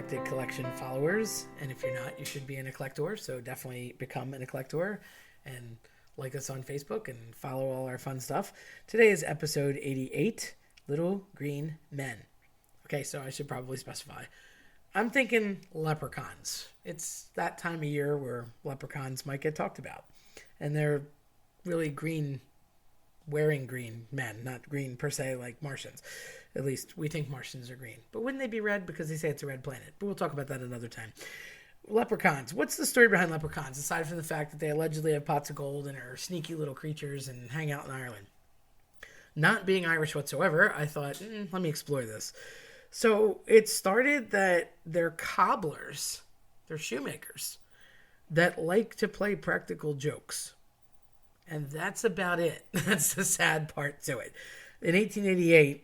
Eclectic Collection followers. And if you're not, you should be an eclector. So definitely become an eclector and like us on Facebook and follow all our fun stuff. Today is episode 88, Little Green Men. Okay, so I should probably specify. I'm thinking leprechauns. It's that time of year where leprechauns might get talked about. And they're really green, wearing green men, not green per se like Martians. At least we think Martians are green. But wouldn't they be red because they say it's a red planet? But we'll talk about that another time. Leprechauns. What's the story behind leprechauns, aside from the fact that they allegedly have pots of gold and are sneaky little creatures and hang out in Ireland? Not being Irish whatsoever, I thought, let me explore this. So it started that they're cobblers, they're shoemakers, that like to play practical jokes. And that's about it. That's the sad part to it. In 1888,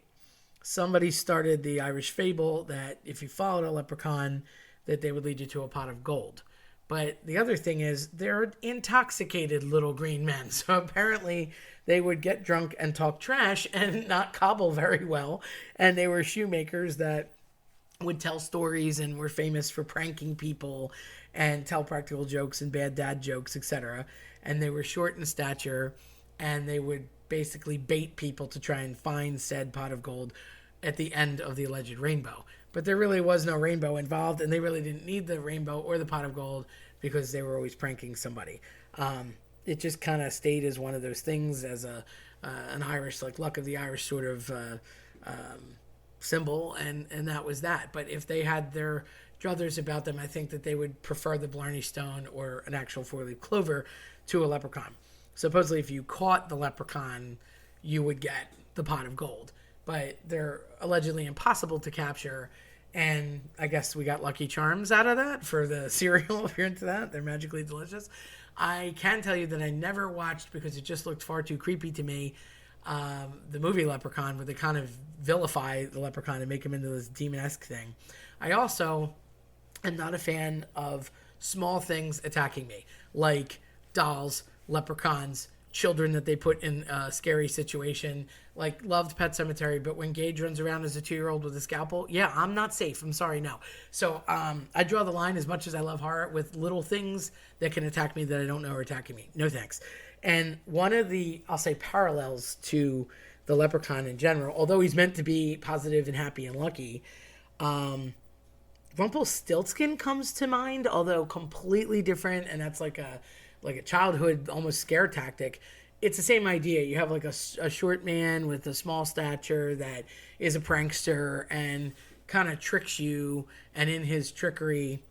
somebody started the Irish fable that if you followed a leprechaun, that they would lead you to a pot of gold. But the other thing is they're intoxicated little green men. So apparently they would get drunk and talk trash and not cobble very well. And they were shoemakers that would tell stories and were famous for pranking people and tell practical jokes and bad dad jokes, etc. And they were short in stature, and they would basically bait people to try and find said pot of gold at the end of the alleged rainbow. But there really was no rainbow involved, and they really didn't need the rainbow or the pot of gold because they were always pranking somebody. It just kind of stayed as one of those things as an Irish, like luck of the Irish sort of symbol, and that was that. But if they had their druthers about them, I think that they would prefer the Blarney Stone or an actual four-leaf clover to a leprechaun. Supposedly, if you caught the leprechaun, you would get the pot of gold. But they're allegedly impossible to capture, and I guess we got Lucky Charms out of that for the cereal, if you're into that. They're magically delicious. I can tell you that I never watched, because it just looked far too creepy to me, the movie Leprechaun, where they kind of vilify the leprechaun and make him into this demon-esque thing. I also am not a fan of small things attacking me, like dolls, leprechauns, children that they put in a scary situation. Like, loved Pet Sematary, but when Gage runs around as a 2-year-old with a scalpel, yeah, I'm not safe. I'm sorry, no. So I draw the line, as much as I love horror, with little things that can attack me that I don't know are attacking me. No thanks. And one of the, I'll say, parallels to the leprechaun in general, although he's meant to be positive and happy and lucky, Rumpelstiltskin comes to mind, although completely different, and that's like a childhood almost scare tactic. It's the same idea. You have like a short man with a small stature that is a prankster and kind of tricks you, and in his trickery,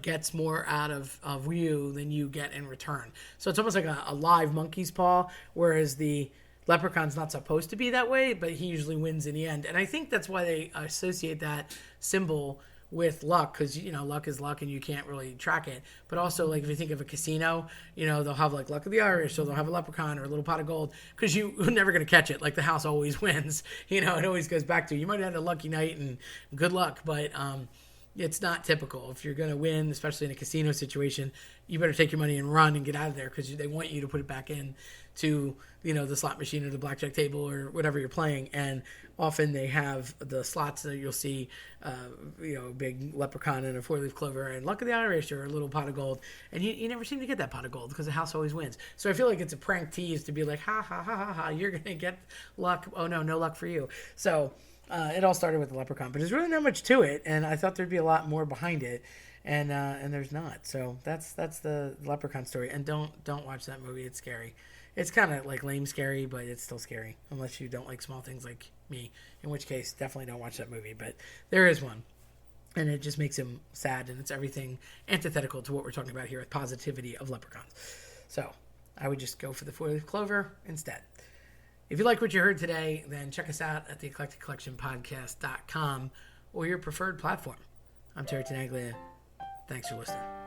gets more out of you than you get in return. So it's almost like a live monkey's paw, whereas the leprechaun's not supposed to be that way, but he usually wins in the end. And I think that's why they associate that symbol with luck, because luck is luck and you can't really track it. But also, like, if you think of a casino, they'll have like Luck of the Irish, so they'll have a leprechaun or a little pot of gold, because you're never going to catch it. Like, the house always wins. It always goes back to, you might have had a lucky night and good luck, but it's not typical. If you're going to win, especially in a casino situation, you better take your money and run and get out of there, because they want you to put it back in to the slot machine or the blackjack table or whatever you're playing. And often they have the slots that you'll see, a big leprechaun and a 4-leaf clover and Luck of the Irish or a little pot of gold. And you never seem to get that pot of gold because the house always wins. So I feel like it's a prank tease to be like, ha, ha, ha, ha, ha, you're going to get luck. Oh, no luck for you. So it all started with the leprechaun. But there's really not much to it, and I thought there'd be a lot more behind it. And there's not. So that's the leprechaun story. And don't watch that movie. It's scary. It's kind of like lame scary, but it's still scary. Unless you don't like small things like me. In which case, definitely don't watch that movie. But there is one. And it just makes him sad. And it's everything antithetical to what we're talking about here with positivity of leprechauns. So I would just go for the 4-leaf clover instead. If you like what you heard today, then check us out at the eclecticcollectionpodcast.com or your preferred platform. I'm Terry Tenaglia. Thanks for listening.